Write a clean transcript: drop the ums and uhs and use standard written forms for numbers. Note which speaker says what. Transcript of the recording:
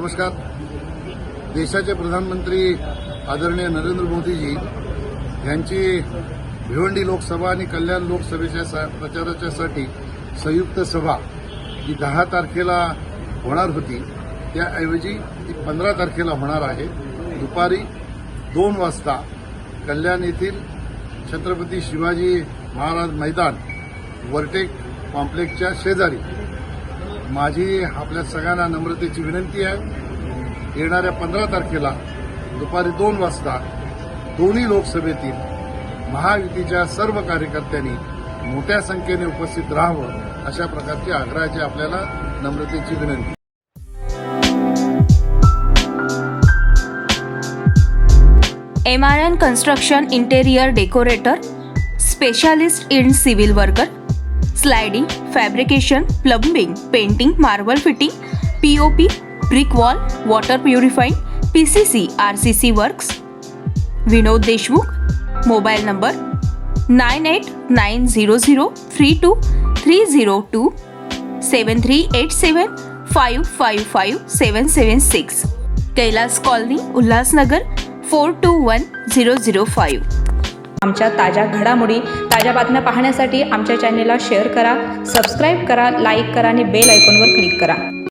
Speaker 1: नमस्कार। देशाचे प्रधानमंत्री आदरणीय नरेंद्र मोदीजी यांची भिवंडी लोकसभा आणि कल्याण लोकसभेच्या प्रचारासाठी संयुक्त सभा जी 10 तारखेला होणार होती त्याऐवजी ती 15 तारखेला होणार आहे। दुपारी 2 वाजता कल्याण येथील छत्रपती शिवाजी महाराज मैदान वर्टेक कॉम्प्लेक्सच्या शेजारी माझी आपल्या सगळ्यांना नम्रतेची विनंती आहे। येणाऱ्या 15 तारखेला दुपारी 2 वाजता दोन्ही लोकसभेतील महायुतीच्या सर्व कार्यकर्त्यांनी मोठ्या संख्येने उपस्थित राहावं अशा प्रकारची आग्रहाची आपल्याला नम्रतेची विनंती।
Speaker 2: MRN Construction Interior Decorator, Specialist in Civil Worker, Sliding, Fabrication, Plumbing, Painting, Marble Fitting, POP, Brick Wall, Water Purifying, PCC, RCC Works. Vinod Deshmukh, mobile number 9890032302 7387555776, Kailas colony, Ulhasnagar 421005।
Speaker 3: आमच्या ताज्या घडामोडी, ताज्या बातम्या पाहण्यासाठी आमच्या चॅनेलला शेअर करा, सबस्क्राईब करा, लाईक करा आणि बेल आयकॉनवर क्लिक करा।